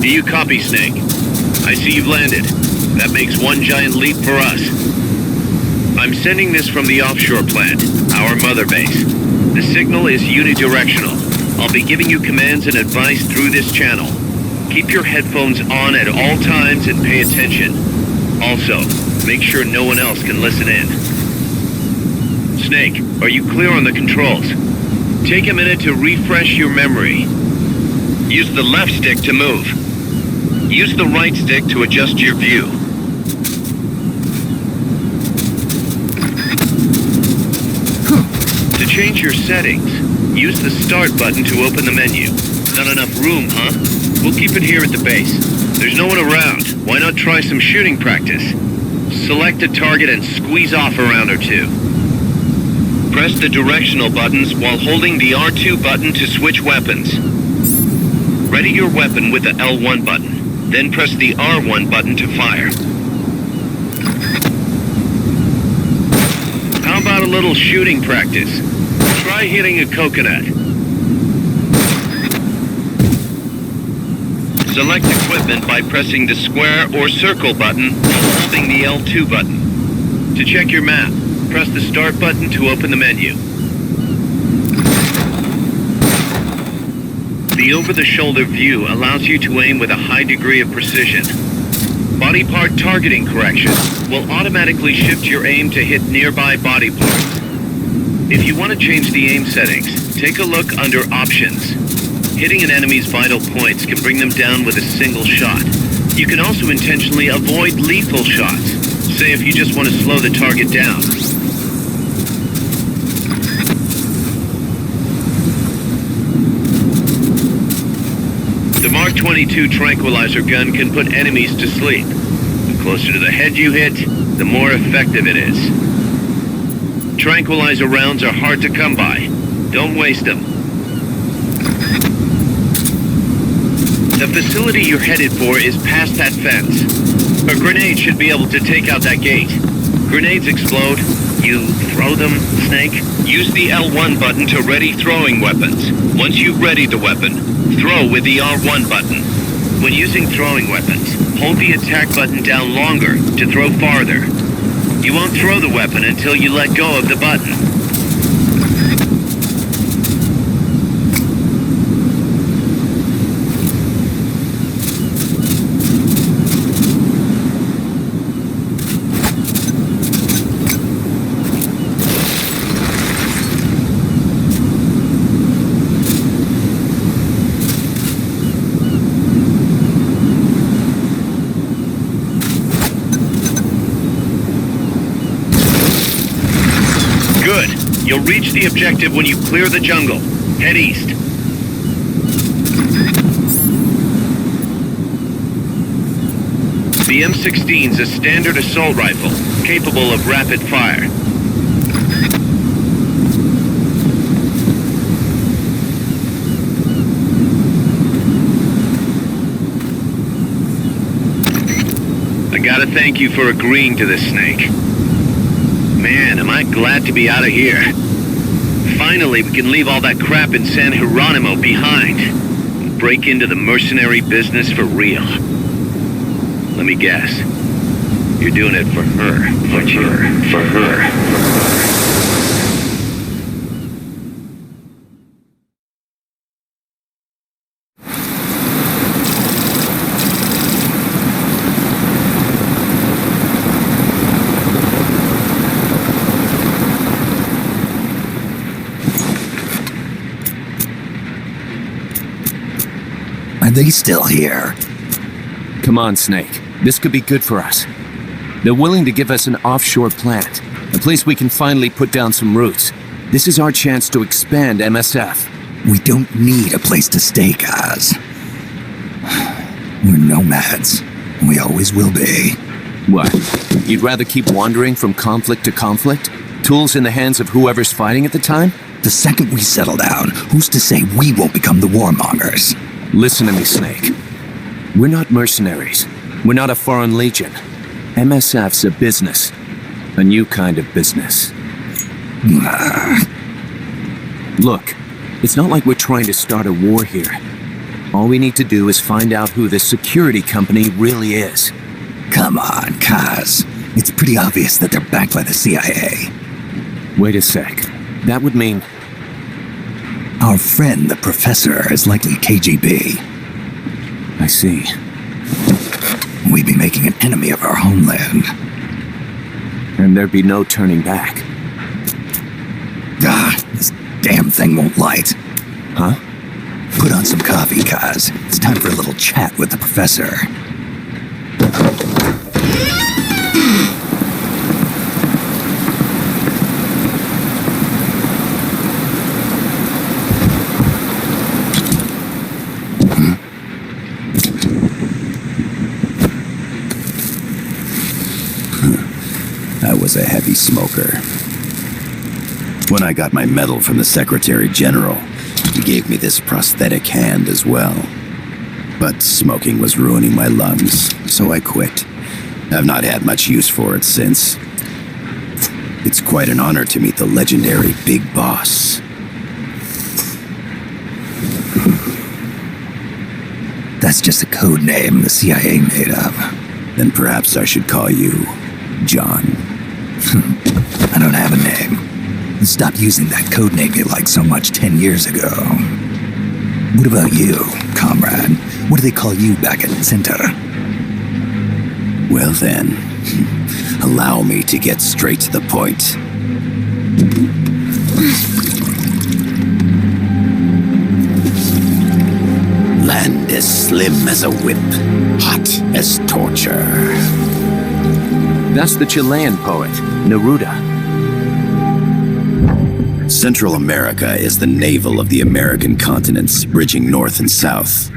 Do you copy, Snake? I see you've landed. That makes one giant leap for us. I'm sending this from the offshore plant, our mother base. The signal is unidirectional. I'll be giving you commands and advice through this channel. Keep your headphones on at all times and pay attention. Also, make sure no one else can listen in. Snake, are you clear on the controls? Take a minute to refresh your memory. Use the left stick to move. Use the right stick to adjust your view. To change your settings, use the start button to open the menu. Not enough room, huh? We'll keep it here at the base. There's no one around. Why not try some shooting practice? Select a target and squeeze off a round or two. Press the directional buttons while holding the R2 button to switch weapons. Ready your weapon with the L1 button, then press the R1 button to fire. How about a little shooting practice? Try hitting a coconut. Select equipment by pressing the square or circle button while holding the L2 button. To check your map, press the start button to open the menu. The over-the-shoulder view allows you to aim with a high degree of precision. Body part targeting correction will automatically shift your aim to hit nearby body parts. If you want to change the aim settings, take a look under Options. Hitting an enemy's vital points can bring them down with a single shot. You can also intentionally avoid lethal shots, say if you just want to slow the target down. The Mark 22 tranquilizer gun can put enemies to sleep. The closer to the head you hit, the more effective it is. Tranquilizer rounds are hard to come by. Don't waste them. The facility you're headed for is past that fence. A grenade should be able to take out that gate. Grenades explode. You throw them, Snake? Use the L1 button to ready throwing weapons. Once you've readied the weapon, throw with the R1 button. When using throwing weapons, hold the attack button down longer to throw farther. You won't throw the weapon until you let go of the button. You'll reach the objective when you clear the jungle. Head east. The M16's a standard assault rifle, capable of rapid fire. I gotta thank you for agreeing to this, Snake. Man, am I glad to be out of here. Finally, we can leave all that crap in San Geronimo behind and break into the mercenary business for real. Let me guess. You're doing it for her. For her. Are they still here? Come on, Snake. This could be good for us. They're willing to give us an offshore plant, a place we can finally put down some roots. This is our chance to expand MSF. We don't need a place to stay, Kaz. We're nomads, and we always will be. What? You'd rather keep wandering from conflict to conflict? Tools in the hands of whoever's fighting at the time? The second we settle down, who's to say we won't become the warmongers? Listen to me, Snake. We're not mercenaries. We're not a foreign legion. MSF's a business. A new kind of business. Look, it's not like we're trying to start a war here. All we need to do is find out who this security company really is. Come on, Kaz. It's pretty obvious that they're backed by the CIA. Wait a sec. That would mean... Our friend, the professor, is likely KGB. I see. We'd be making an enemy of our homeland. And there'd be no turning back. This damn thing won't light. Huh? Put on some coffee, Kaz. It's time for a little chat with the professor. I was a heavy smoker. When I got my medal from the Secretary General, he gave me this prosthetic hand as well. But smoking was ruining my lungs, so I quit. I've not had much use for it since. It's quite an honor to meet the legendary Big Boss. That's just a code name the CIA made up. Then perhaps I should call you John. I don't have a name. Stop using that code name you liked so much 10 years ago. What about you, comrade? What do they call you back at Center? Well then, allow me to get straight to the point. Land as slim as a whip, hot as torture. That's the Chilean poet, Neruda. Central America is the navel of the American continents, bridging north and south.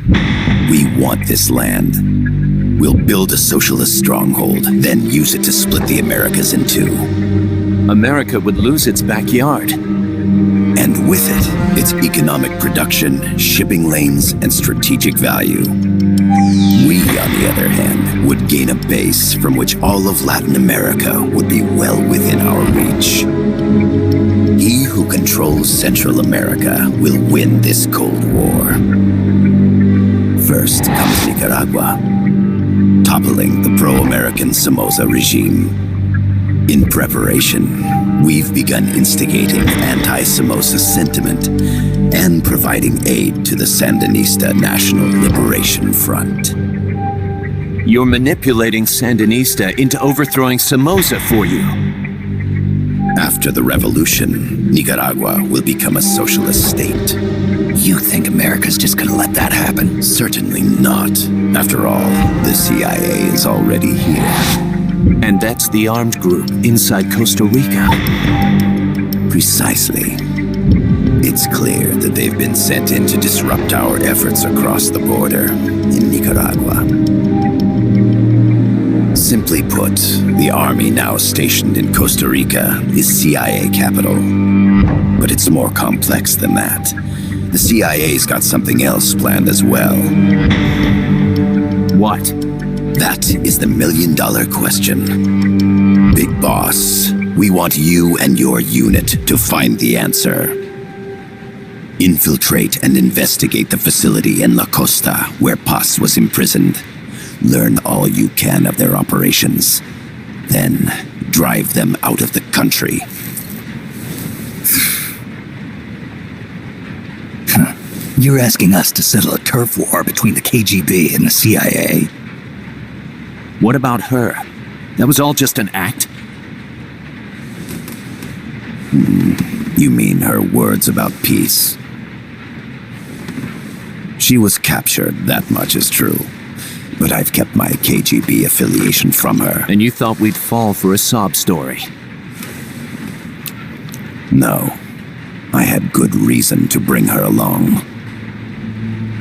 We want this land. We'll build a socialist stronghold, then use it to split the Americas in two. America would lose its backyard. And with it, its economic production, shipping lanes, and strategic value. We, on the other hand, would gain a base from which all of Latin America would be well within our reach. He who controls Central America will win this Cold War. First comes Nicaragua, toppling the pro-American Somoza regime. In preparation, we've begun instigating anti-Somoza sentiment and providing aid to the Sandinista National Liberation Front. You're manipulating Sandinista into overthrowing Somoza for you. After the revolution, Nicaragua will become a socialist state. You think America's just gonna let that happen? Certainly not. After all, the CIA is already here. And that's the armed group inside Costa Rica. Precisely. It's clear that they've been sent in to disrupt our efforts across the border in Nicaragua. Simply put, the army now stationed in Costa Rica is CIA capital. But it's more complex than that. The CIA's got something else planned as well. What? That is the million-dollar question. Big Boss, we want you and your unit to find the answer. Infiltrate and investigate the facility in La Costa where Paz was imprisoned. Learn all you can of their operations. Then drive them out of the country. You're asking us to settle a turf war between the KGB and the CIA? What about her? That was all just an act? You mean her words about peace? She was captured, that much is true. But I've kept my KGB affiliation from her. And you thought we'd fall for a sob story? No. I had good reason to bring her along.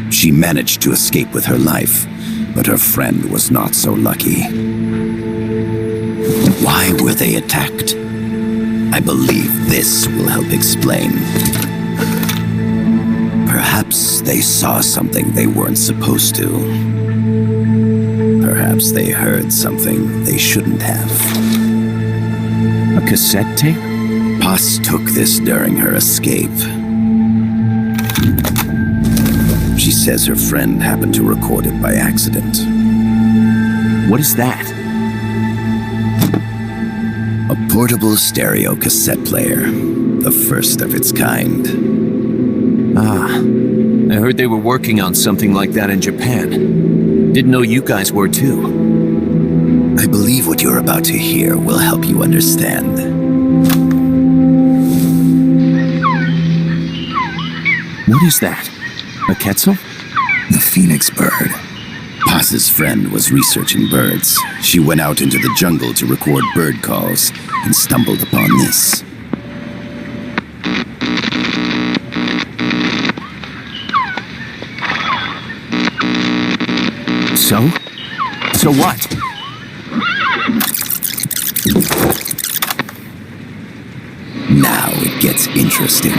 She managed to escape with her life, but her friend was not so lucky. Why were they attacked? I believe this will help explain. Perhaps they saw something they weren't supposed to. Perhaps they heard something they shouldn't have. A cassette tape? Paz took this during her escape. She says her friend happened to record it by accident. What is that? A portable stereo cassette player. The first of its kind. Ah, I heard they were working on something like that in Japan. Didn't know you guys were too. I believe what you're about to hear will help you understand. What is that? A quetzal? The phoenix bird. Paz's friend was researching birds. She went out into the jungle to record bird calls and stumbled upon this. So? So what? Now it gets interesting.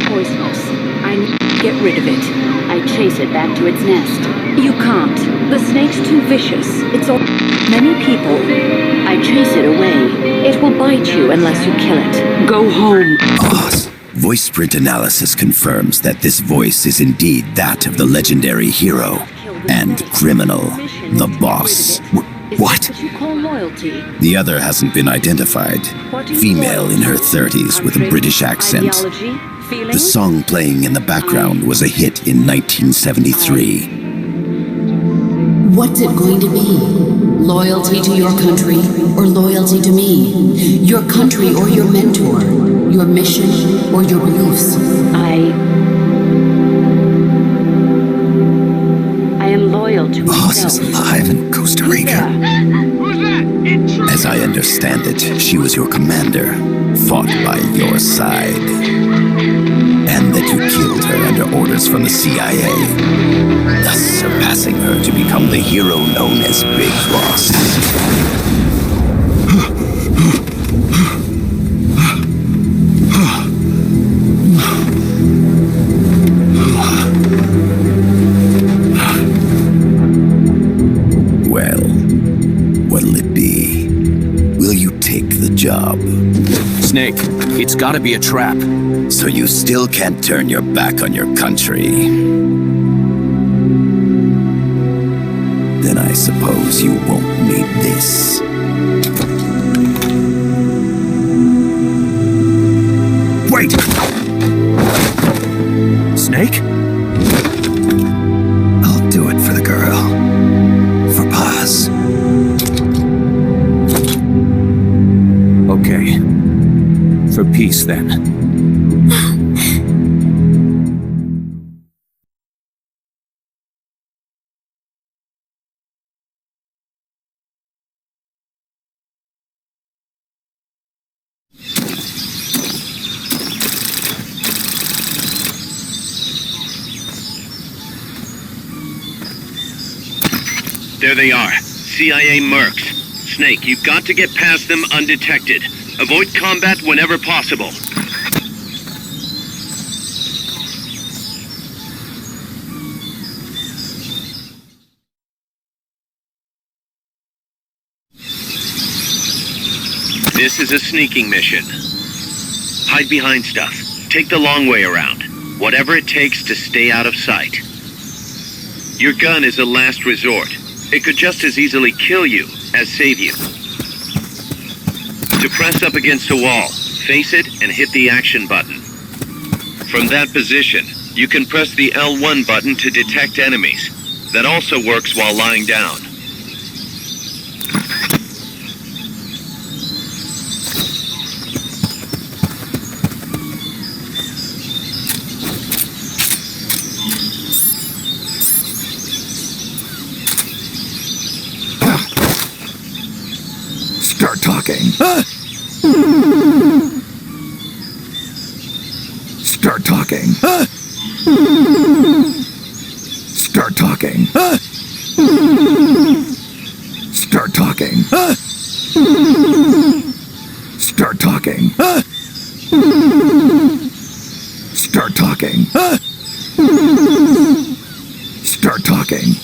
Poisonous. I need to get rid of it. I chase it back to its nest. You can't. The snake's too vicious. It's all... Many people. I chase it away. It will bite you unless you kill it. Go home. Boss. Voice print analysis confirms that this voice is indeed that of the legendary hero and criminal, the boss. What? You call loyalty. The other hasn't been identified. Female in her 30s with a British accent. The song playing in the background was a hit in 1973. What's it going to be? Loyalty to your country or loyalty to me? Your country or your mentor? Your mission or your beliefs? I am loyal to Boss is myself. alive in Costa Rica. As I understand it, she was your commander, fought by your side. And that you killed her under orders from the CIA, thus surpassing her to become the hero known as Big Boss. Well, what'll it be? Will you take the job? Snake, it's gotta be a trap. So you still can't turn your back on your country? Then I suppose you won't need this. Wait! Snake? I'll do it for the girl. For Paz. Okay. For peace, then. There they are. CIA mercs. Snake, you've got to get past them undetected. Avoid combat whenever possible. This is a sneaking mission. Hide behind stuff. Take the long way around. Whatever it takes to stay out of sight. Your gun is a last resort. It could just as easily kill you as save you. To press up against a wall, face it and hit the action button. From that position, you can press the L1 button to detect enemies. That also works while lying down. Start talking. Start talking. Start talking. Start talking. Start talking. Start talking. Start talking.